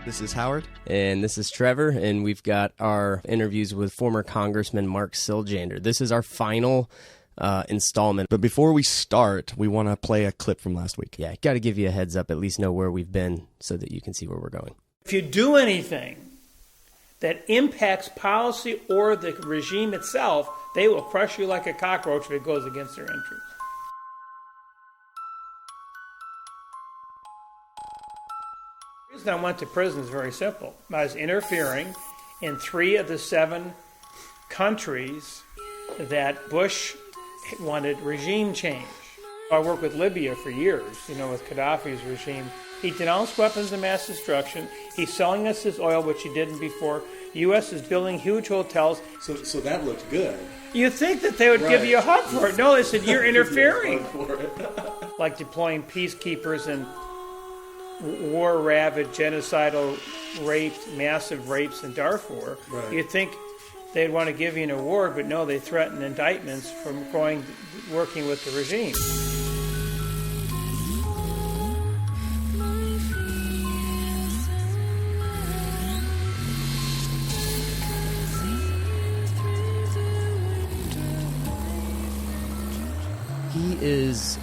This is Howard. And this is Trevor, and we've got our interviews with former Congressman Mark Siljander. This is our final installment. But before we start, we want to play a clip from last week. Yeah, got to give you a heads up, at least know where we've been so that you can see where we're going. If you do anything that impacts policy or the regime itself, they will crush you like a cockroach if it goes against their interests. The reason I went to prison is very simple. I was interfering in 3 of the 7 countries that Bush wanted regime change. I worked with Libya for years, with Gaddafi's regime. He denounced weapons of mass destruction. He's selling us his oil, which he didn't before. The U.S. is building huge hotels. So that looked good. You'd think that they would give you a hug for it. No, they said, you're interfering. Like deploying peacekeepers in war-ravaged, genocidal, massive rapes in Darfur. Right. You'd think they'd want to give you an award, but no, they threaten indictments from working with the regime. He is,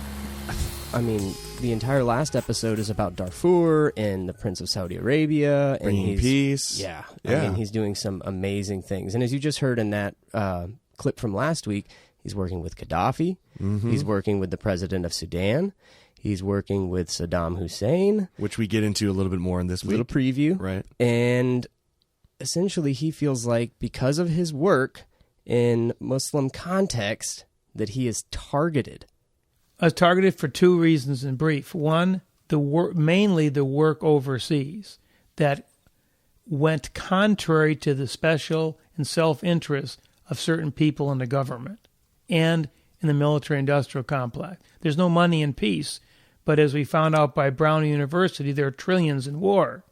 the entire last episode is about Darfur and the Prince of Saudi Arabia. And Bringing peace. Yeah. He's doing some amazing things. And as you just heard in that clip from last week, he's working with Gaddafi. Mm-hmm. He's working with the president of Sudan. He's working with Saddam Hussein. Which we get into a little bit more in this week. Little preview. Right. And essentially he feels like because of his work in Muslim context that he is targeted. I was targeted for 2 reasons in brief. One, mainly the work overseas that went contrary to the special and self-interest of certain people in the government and in the military-industrial complex. There's no money in peace, but as we found out by Brown University, there are trillions in war.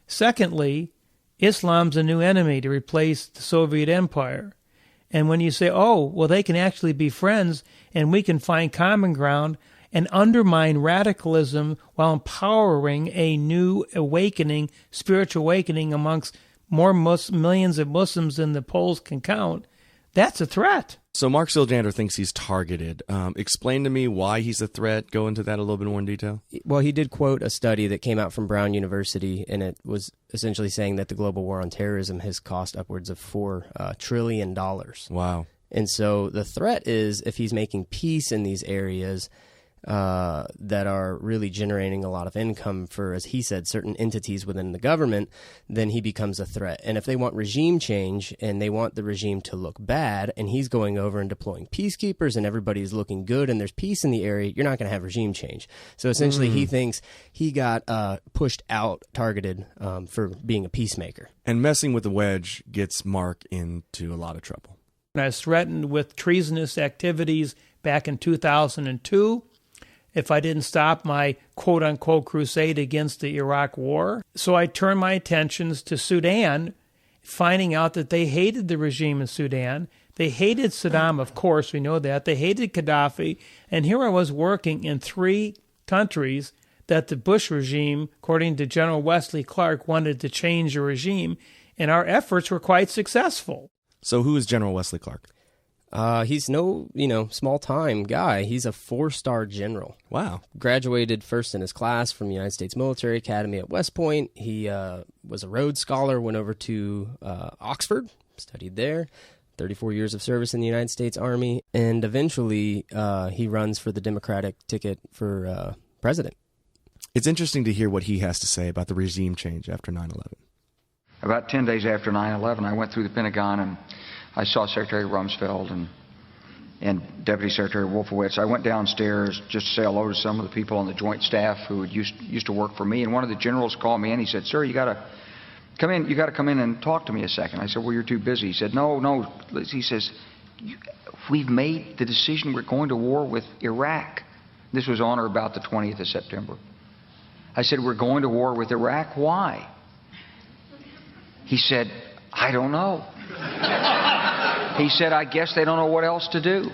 Secondly, Islam's a new enemy to replace the Soviet Empire. And when you say, they can actually be friends and we can find common ground and undermine radicalism while empowering a new awakening, spiritual awakening amongst more millions of Muslims than the polls can count, that's a threat. So Mark Siljander thinks he's targeted. Explain to me why he's a threat. Go into that a little bit more in detail. Well, he did quote a study that came out from Brown University, and it was essentially saying that the global war on terrorism has cost upwards of $4 trillion. Wow. And so the threat is if he's making peace in these areas that are really generating a lot of income for, as he said, certain entities within the government, then he becomes a threat. And if they want regime change and they want the regime to look bad and he's going over and deploying peacekeepers and everybody's looking good and there's peace in the area, you're not going to have regime change. So essentially he thinks he got pushed out, targeted for being a peacemaker. And messing with the wedge gets Mark into a lot of trouble. I was threatened with treasonous activities back in 2002. If I didn't stop my quote-unquote crusade against the Iraq war. So I turned my attentions to Sudan, finding out that they hated the regime in Sudan. They hated Saddam, of course, we know that. They hated Gaddafi. And here I was working in 3 countries that the Bush regime, according to General Wesley Clark, wanted to change the regime. And our efforts were quite successful. So who is General Wesley Clark? He's no, small-time guy. He's a 4-star general. Wow. Graduated first in his class from the United States Military Academy at West Point. He was a Rhodes Scholar, went over to Oxford, studied there, 34 years of service in the United States Army, and eventually he runs for the Democratic ticket for president. It's interesting to hear what he has to say about the regime change after 9/11. About 10 days after 9/11, I went through the Pentagon and I saw Secretary Rumsfeld and Deputy Secretary Wolfowitz. I went downstairs just to say hello to some of the people on the joint staff who used to work for me. And one of the generals called me in. He said, "Sir, you got to come in. You got to come in and talk to me a second." I said, "Well, you're too busy." He said, "No." He says, "We've made the decision. We're going to war with Iraq." This was on or about the 20th of September. I said, "We're going to war with Iraq. Why?" He said, "I don't know." He said, "I guess they don't know what else to do."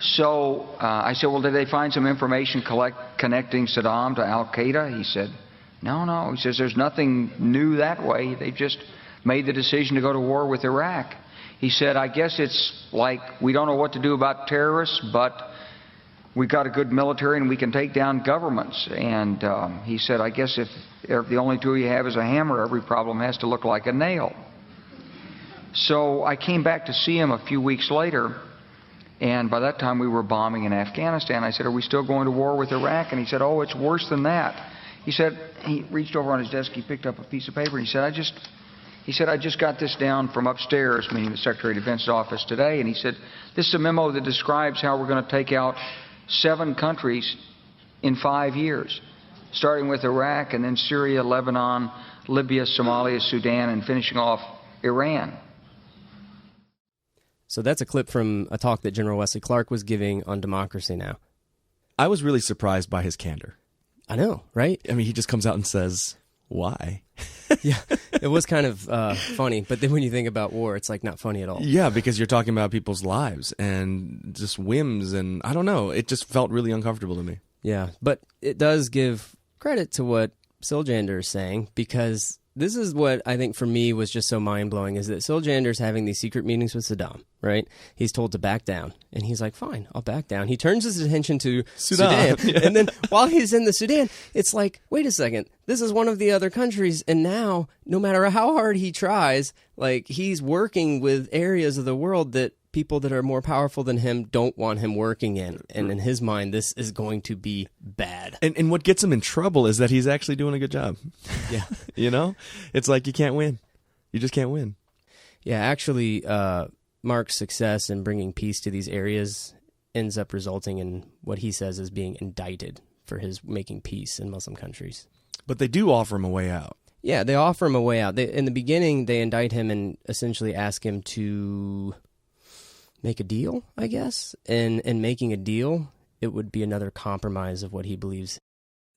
So I said, "Well, did they find some information connecting Saddam to Al-Qaeda?" He said, No. He says there's nothing new that way. They've just made the decision to go to war with Iraq. He said, I guess it's like we don't know what to do about terrorists, but we've got a good military and we can take down governments. And he said, I guess if the only tool you have is a hammer, every problem has to look like a nail. So I came back to see him a few weeks later, and by that time we were bombing in Afghanistan. I said, are we still going to war with Iraq? And he said, oh, it's worse than that. He said, he reached over on his desk, he picked up a piece of paper, and he said, I just got this down from upstairs, meaning the Secretary of Defense's office today, and he said, this is a memo that describes how we're going to take out 7 countries in 5 years, starting with Iraq and then Syria, Lebanon, Libya, Somalia, Sudan, and finishing off Iran. So that's a clip from a talk that General Wesley Clark was giving on Democracy Now! I was really surprised by his candor. I know, right? I mean, he just comes out and says, why? Yeah, it was kind of funny. But then when you think about war, it's like not funny at all. Yeah, because you're talking about people's lives and just whims. And I don't know. It just felt really uncomfortable to me. Yeah, but it does give credit to what Siljander is saying, because this is what I think for me was just so mind-blowing, is that Siljander's having these secret meetings with Saddam, right? He's told to back down, and he's like, fine, I'll back down. He turns his attention to Sudan. Yeah. And then while he's in the Sudan, it's like, wait a second, this is one of the other countries, and now, no matter how hard he tries, like, he's working with areas of the world that people that are more powerful than him don't want him working in. And in his mind, this is going to be bad. And what gets him in trouble is that he's actually doing a good job. Yeah. You know? It's like you can't win. You just can't win. Yeah, actually, Mark's success in bringing peace to these areas ends up resulting in what he says is being indicted for his making peace in Muslim countries. But they do offer him a way out. Yeah, they offer him a way out. In the beginning, they indict him and essentially ask him to make a deal, I guess. And in making a deal, it would be another compromise of what he believes.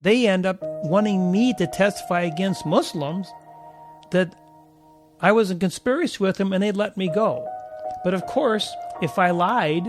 They end up wanting me to testify against Muslims that I was in conspiracy with them, and they'd let me go. But of course, if I lied,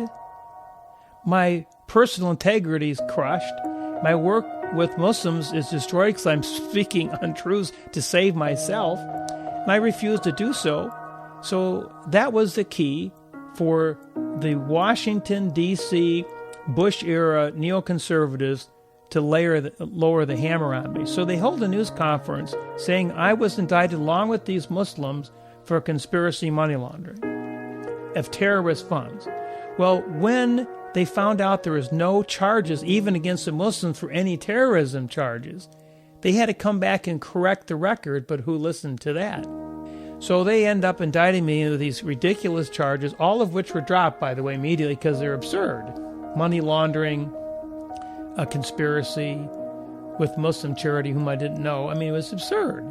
my personal integrity is crushed. My work with Muslims is destroyed because I'm speaking untruths to save myself. And I refused to do so. So that was the key for the Washington, D.C., Bush-era neoconservatives to lower the hammer on me. So they hold a news conference saying I was indicted along with these Muslims for conspiracy money laundering of terrorist funds. Well, when they found out there was no charges even against the Muslims for any terrorism charges, they had to come back and correct the record, but who listened to that? So they end up indicting me with these ridiculous charges, all of which were dropped, by the way, immediately because they're absurd. Money laundering, a conspiracy with Muslim charity whom I didn't know. I mean, it was absurd.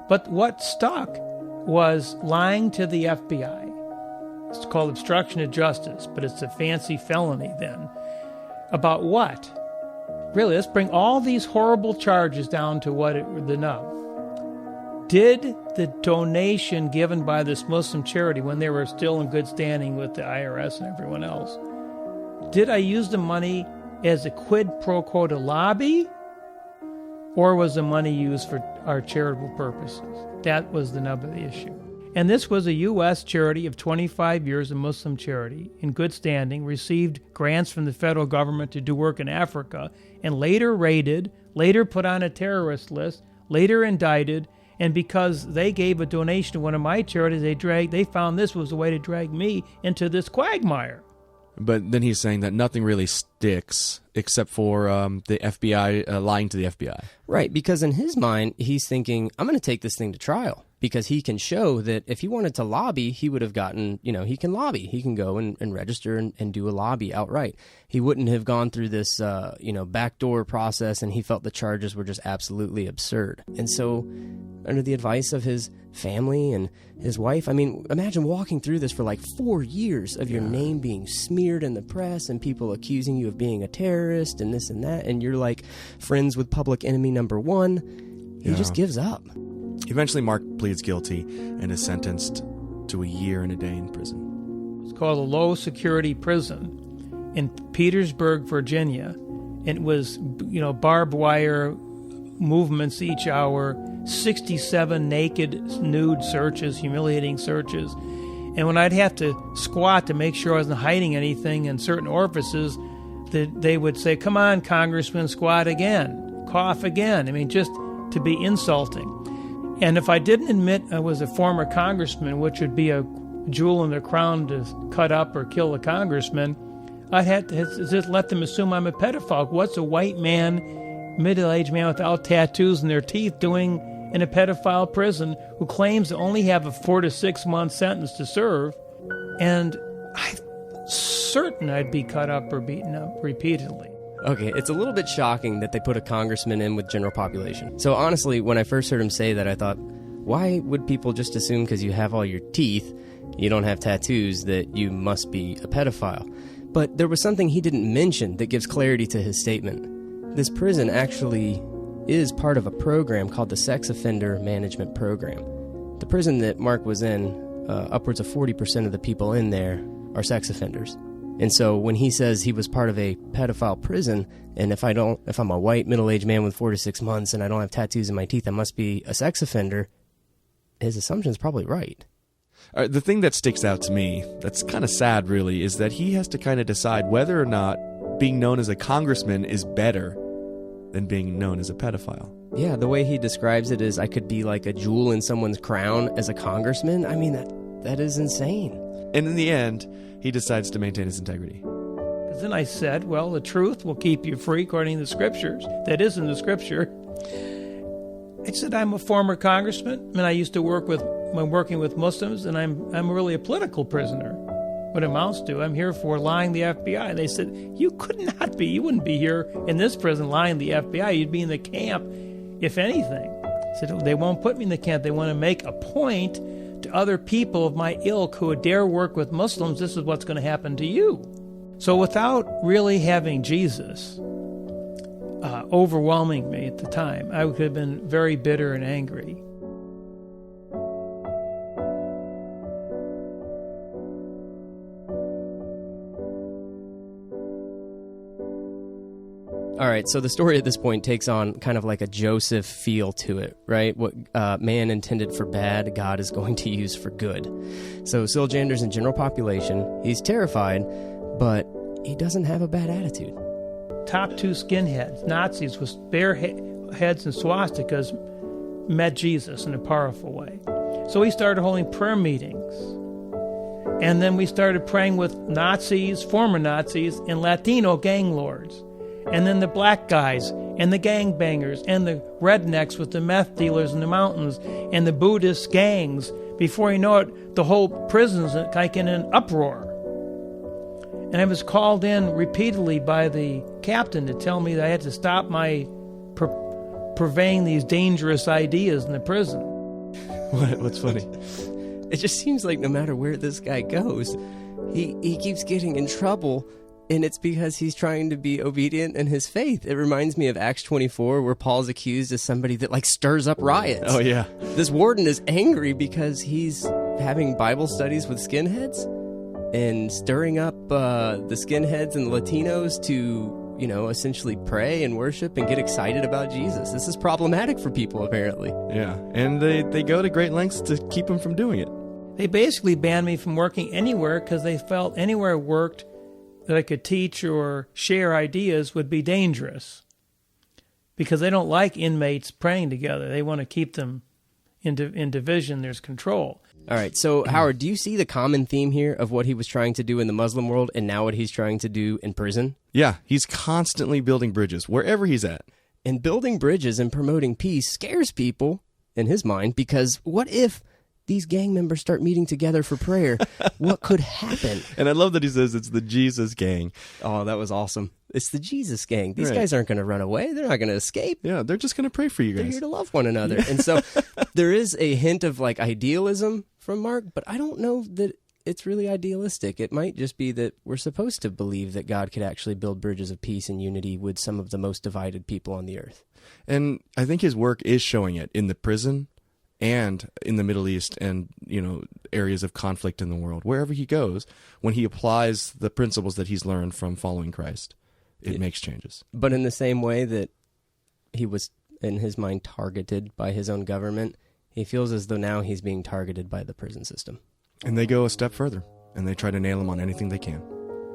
But what stuck was lying to the FBI. It's called obstruction of justice, but it's a fancy felony then. About what? Really, let's bring all these horrible charges down to the nub. Did the donation given by this Muslim charity when they were still in good standing with the IRS and everyone else, did I use the money as a quid pro quo to lobby, or was the money used for our charitable purposes? That was the nub of the issue. And this was a U.S. charity of 25 years, a Muslim charity, in good standing, received grants from the federal government to do work in Africa, and later raided, later put on a terrorist list, later indicted, and because they gave a donation to one of my charities, they found this was a way to drag me into this quagmire. But then he's saying that nothing really sticks except for the FBI lying to the FBI. Right, because in his mind, he's thinking, I'm going to take this thing to trial. Because he can show that if he wanted to lobby, he would have gotten, he can lobby. He can go and register and do a lobby outright. He wouldn't have gone through this, backdoor process, and he felt the charges were just absolutely absurd. And so, under the advice of his family and his wife, I mean, imagine walking through this for like 4 years of your name being smeared in the press and people accusing you of being a terrorist and this and that, and you're like friends with public enemy number one. He just gives up. Eventually, Mark pleads guilty and is sentenced to a year and a day in prison. It's called a low-security prison in Petersburg, Virginia. It was, barbed wire, movements each hour, 67 naked, nude searches, humiliating searches. And when I'd have to squat to make sure I wasn't hiding anything in certain orifices, they would say, "Come on, Congressman, squat again, cough again." I mean, just to be insulting. And if I didn't admit I was a former congressman, which would be a jewel in the crown to cut up or kill a congressman, I had to just let them assume I'm a pedophile. What's a white man, middle-aged man without tattoos in their teeth doing in a pedophile prison who claims to only have a 4 to 6 month sentence to serve? And I'm certain I'd be cut up or beaten up repeatedly. Okay, it's a little bit shocking that they put a congressman in with general population. So honestly, when I first heard him say that, I thought, why would people just assume because you have all your teeth, you don't have tattoos, that you must be a pedophile? But there was something he didn't mention that gives clarity to his statement. This prison actually is part of a program called the Sex Offender Management Program. The prison that Mark was in, upwards of 40% of the people in there are sex offenders. And so when he says he was part of a pedophile prison, and if I'm a white middle-aged man with 4 to 6 months and I don't have tattoos in my teeth, I must be a sex offender, his assumption's probably right. The thing that sticks out to me, that's kind of sad really, is that he has to kind of decide whether or not being known as a congressman is better than being known as a pedophile. Yeah, the way he describes it is I could be like a jewel in someone's crown as a congressman. I mean, that is insane. And in the end, he decides to maintain his integrity. Because then I said, well, the truth will keep you free according to the Scriptures. That is in the Scripture. I said, I'm a former congressman, and I used to working with Muslims, and I'm really a political prisoner. What it amounts to, I'm here for lying to the FBI. And they said, you could not be. You wouldn't be here in this prison lying to the FBI. You'd be in the camp, if anything. I said, they won't put me in the camp. They want to make a point to other people of my ilk who would dare work with Muslims. This is what's going to happen to you. So without really having Jesus overwhelming me at the time, I could have been very bitter and angry. All right, so the story at this point takes on kind of like a Joseph feel to it, right? What man intended for bad, God is going to use for good. So Siljander's in general population. He's terrified, but he doesn't have a bad attitude. Top two skinheads, Nazis with bare heads and swastikas, met Jesus in a powerful way. So he started holding prayer meetings. And then we started praying with Nazis, former Nazis, and Latino gang lords. And then the black guys, and the gangbangers, and the rednecks with the meth dealers in the mountains, and the Buddhist gangs. Before you know it, the whole prison's like in an uproar. And I was called in repeatedly by the captain to tell me that I had to stop my purveying these dangerous ideas in the prison. What's funny? It just seems like no matter where this guy goes, he keeps getting in trouble. And it's because he's trying to be obedient in his faith. It reminds me of Acts 24, where Paul's accused as somebody that like stirs up riots. Oh, yeah. This warden is angry because he's having Bible studies with skinheads and stirring up the skinheads and the Latinos to, essentially pray and worship and get excited about Jesus. This is problematic for people, apparently. Yeah, and they go to great lengths to keep him from doing it. They basically banned me from working anywhere because they felt anywhere I worked that I could teach or share ideas would be dangerous, because they don't like inmates praying together. They want to keep them in division. There's control. All right, so Howard, do you see the common theme here of what he was trying to do in the Muslim world and now what he's trying to do in prison? Yeah, he's constantly building bridges wherever he's at. And building bridges and promoting peace scares people, in his mind, because what if these gang members start meeting together for prayer? What could happen? And I love that he says it's the Jesus gang. Oh, that was awesome. It's the Jesus gang. These Right. guys aren't going to run away. They're not going to escape. Yeah, they're just going to pray for you They're guys. here to love one another. And so there is a hint of like idealism from Mark, but I don't know that it's really idealistic. It might just be that we're supposed to believe that God could actually build bridges of peace and unity with some of the most divided people on the earth. And I think his work is showing it in the prison and in the Middle East and, areas of conflict in the world. Wherever he goes, when he applies the principles that he's learned from following Christ, it makes changes. But in the same way that he was in his mind, targeted by his own government. He feels as though now he's being targeted by the prison system. And they go a step further, and they try to nail him on anything they can.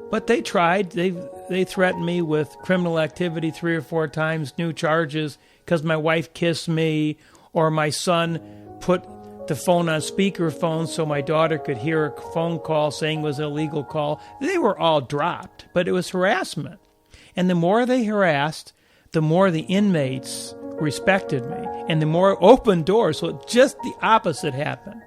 But they tried. They threatened me with criminal activity 3 or 4 times, new charges, because my wife kissed me, or my son put the phone on speakerphone so my daughter could hear a phone call saying it was an illegal call. They were all dropped, but it was harassment. And the more they harassed, the more the inmates respected me, and the more open doors. So just the opposite happened.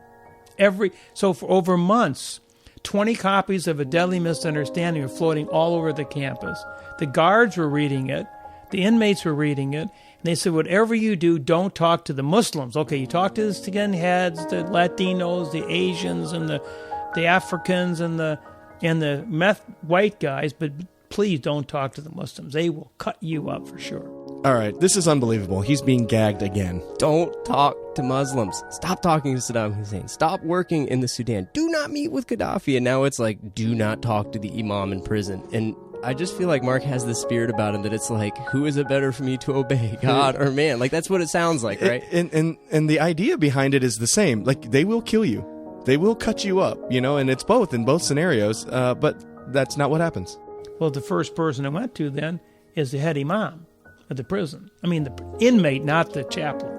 So for over months, 20 copies of A Deadly Misunderstanding were floating all over the campus. The guards were reading it. The inmates were reading it. And they said, whatever you do, don't talk to the Muslims. Okay, you talk to the skinheads, the Latinos, the Asians, and the Africans, and the meth white guys, but please don't talk to the Muslims. They will cut you up for sure. All right, this is unbelievable. He's being gagged again. Don't talk to Muslims. Stop talking to Saddam Hussein. Stop working in the Sudan. Do not meet with Gaddafi. And now it's like, do not talk to the imam in prison. And I just feel like Mark has this spirit about him that it's like, who is it better for me to obey, God or man? Like, that's what it sounds like, right? And the idea behind it is the same. Like, they will kill you. They will cut you up, and it's both in both scenarios. But that's not what happens. Well, the first person I went to then is the head imam of the prison. I mean, the inmate, not the chaplain.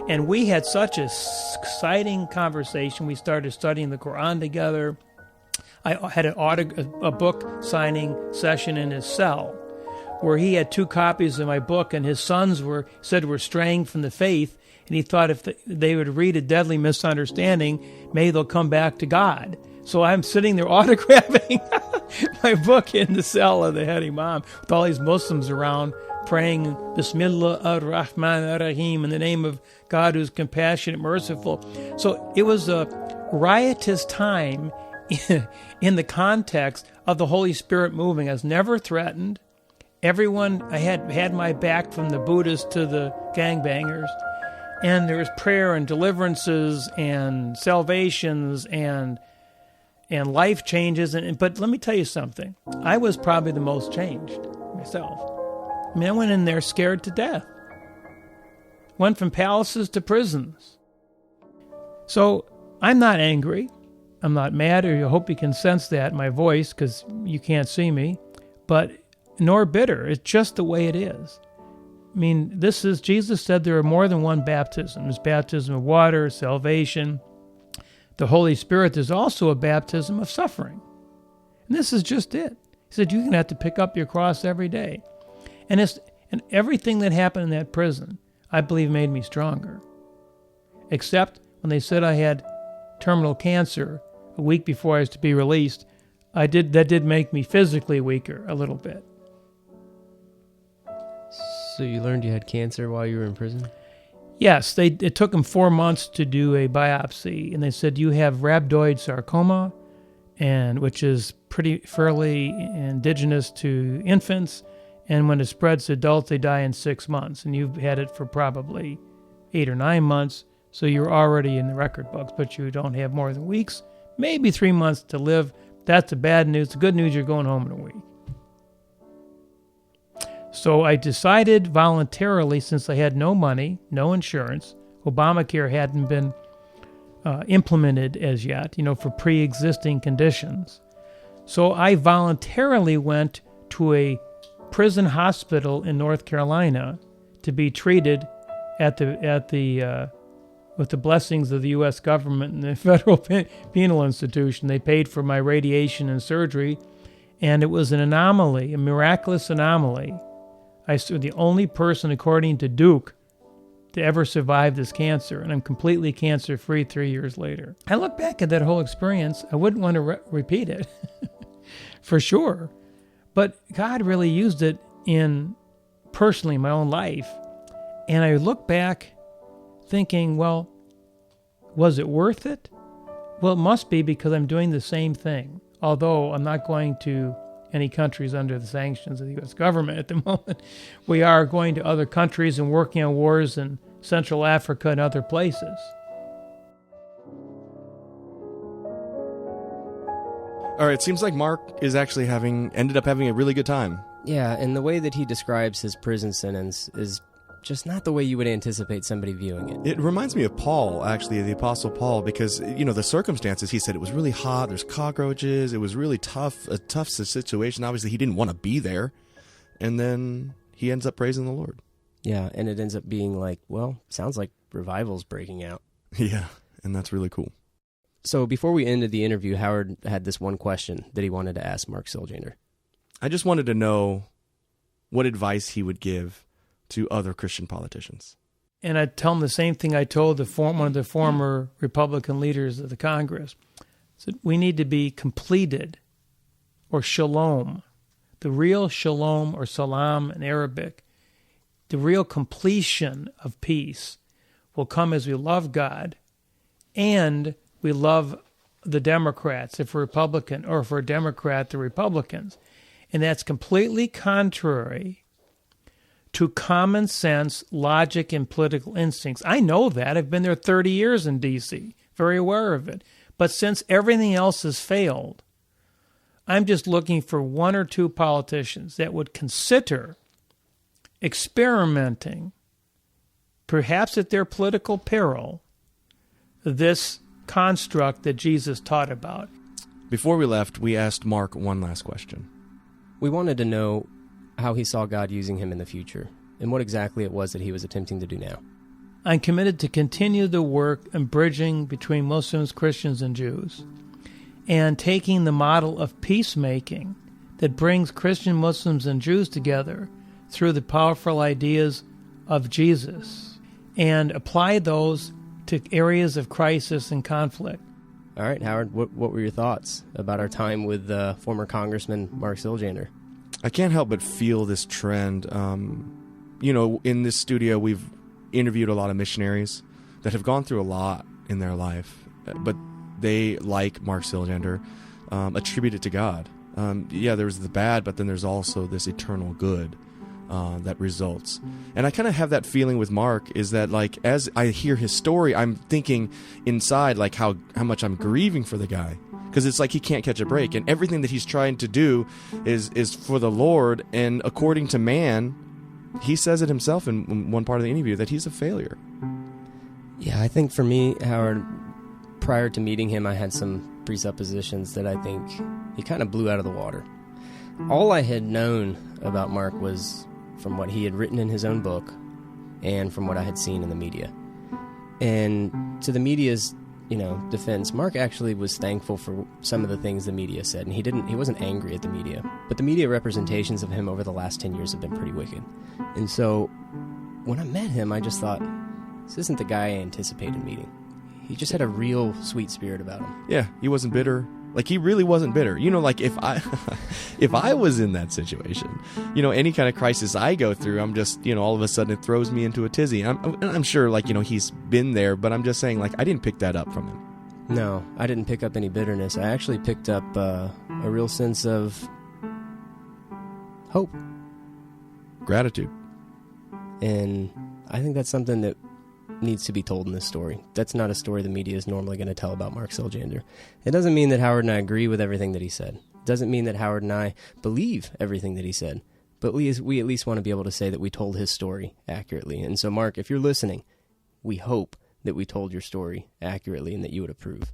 And we had such a exciting conversation. We started studying the Quran together. I had a book signing session in his cell where he had 2 copies of my book, and his sons were straying from the faith, and he thought if they would read A Deadly Misunderstanding, maybe they'll come back to God. So I'm sitting there autographing my book in the cell of the head imam with all these Muslims around praying Bismillah ar-Rahman ar-Rahim in the name of God who's compassionate, merciful. So it was a riotous time in the context of the Holy Spirit moving. I was never threatened. Everyone, I had my back from the Buddhists to the gangbangers. And there was prayer and deliverances and salvations and life changes. But let me tell you something. I was probably the most changed myself. I mean, I went in there scared to death. Went from palaces to prisons. So I'm not angry. I'm not mad, or I hope you can sense that in my voice because you can't see me, but nor bitter. It's just the way it is. I mean, Jesus said there are more than one baptism. There's baptism of water, salvation, the Holy Spirit. There's also a baptism of suffering. And this is just it. He said, you're going to have to pick up your cross every day. And everything that happened in that prison, I believe, made me stronger. Except when they said I had terminal cancer a week before I was to be released, that did make me physically weaker a little bit. So you learned you had cancer while you were in prison? Yes, it took them 4 months to do a biopsy, and they said you have rhabdoid sarcoma, which is fairly indigenous to infants, and when it spreads to adults, they die in 6 months, and you've had it for probably 8 or 9 months, so you're already in the record books, but you don't have more than weeks, maybe 3 months to live. That's the bad news. The good news, you're going home in a week. So I decided voluntarily, since I had no money, no insurance, Obamacare hadn't been implemented as yet, for pre-existing conditions. So I voluntarily went to a prison hospital in North Carolina to be treated with the blessings of the U.S. government and the Federal Penal Institution. They paid for my radiation and surgery, and it was an anomaly, a miraculous anomaly. I was the only person, according to Duke, to ever survive this cancer, and I'm completely cancer-free 3 years later. I look back at that whole experience. I wouldn't want to repeat it, for sure. But God really used it in personally my own life. And I look back thinking, well, was it worth it? Well, it must be, because I'm doing the same thing. Although I'm not going to any countries under the sanctions of the U.S. government at the moment. We are going to other countries and working on wars in Central Africa and other places. All right, it seems like Mark is actually ended up having a really good time. Yeah, and the way that he describes his prison sentence is just not the way you would anticipate somebody viewing it. It reminds me of Paul, actually, the Apostle Paul, because, the circumstances, he said it was really hot, there's cockroaches, it was really a tough situation. Obviously, he didn't want to be there. And then he ends up praising the Lord. Yeah, and it ends up being like, well, sounds like revival's breaking out. Yeah, and that's really cool. So before we ended the interview, Howard had this one question that he wanted to ask Mark Siljander. I just wanted to know what advice he would give to other Christian politicians. And I'd tell him the same thing I told one of the former Republican leaders of the Congress. I said, we need to be completed, or shalom. The real shalom, or salam in Arabic, the real completion of peace will come as we love God and we love the Democrats, if we're Republican, or if we're a Democrat, the Republicans. And that's completely contrary to common sense, logic, and political instincts. I know that. I've been there 30 years in D.C., very aware of it. But since everything else has failed, I'm just looking for one or two politicians that would consider experimenting, perhaps at their political peril, this construct that Jesus taught about. Before we left, we asked Mark one last question. We wanted to know how he saw God using him in the future and what exactly it was that he was attempting to do now. I'm committed to continue the work in bridging between Muslims, Christians, and Jews, and taking the model of peacemaking that brings Christian, Muslims, and Jews together through the powerful ideas of Jesus and apply those to areas of crisis and conflict. All right, Howard, what were your thoughts about our time with former Congressman Mark Siljander? I can't help but feel this trend. In this studio, we've interviewed a lot of missionaries that have gone through a lot in their life, but they, like Mark Siljander, attribute it to God. There's the bad, but then there's also this eternal good that results. And I kind of have that feeling with Mark, is that, like, as I hear his story, I'm thinking inside, like, how much I'm grieving for the guy. Because it's like he can't catch a break, and everything that he's trying to do is for the Lord, and according to man, he says it himself in one part of the interview that he's a failure. Yeah, I think for me, Howard, prior to meeting him, I had some presuppositions that I think he kind of blew out of the water. All I had known about Mark was from what he had written in his own book and from what I had seen in the media. And to the media's defense, Mark actually was thankful for some of the things the media said, and he wasn't angry at the media. But the media representations of him over the last 10 years have been pretty wicked. And so when I met him, I just thought, this isn't the guy I anticipated meeting. He just had a real sweet spirit about him. Yeah, he wasn't bitter. Like, he really wasn't bitter. Like, if I was in that situation, any kind of crisis I go through, I'm just, all of a sudden it throws me into a tizzy. And I'm sure, like, he's been there, but I'm just saying, like, I didn't pick that up from him. No, I didn't pick up any bitterness. I actually picked up a real sense of hope. Gratitude. And I think that's something that needs to be told in this story. That's not a story the media is normally going to tell about Mark Siljander. It doesn't mean that Howard and I agree with everything that he said. It doesn't mean that Howard and I believe everything that he said. But we at least want to be able to say that we told his story accurately. And so, Mark, if you're listening, we hope that we told your story accurately and that you would approve.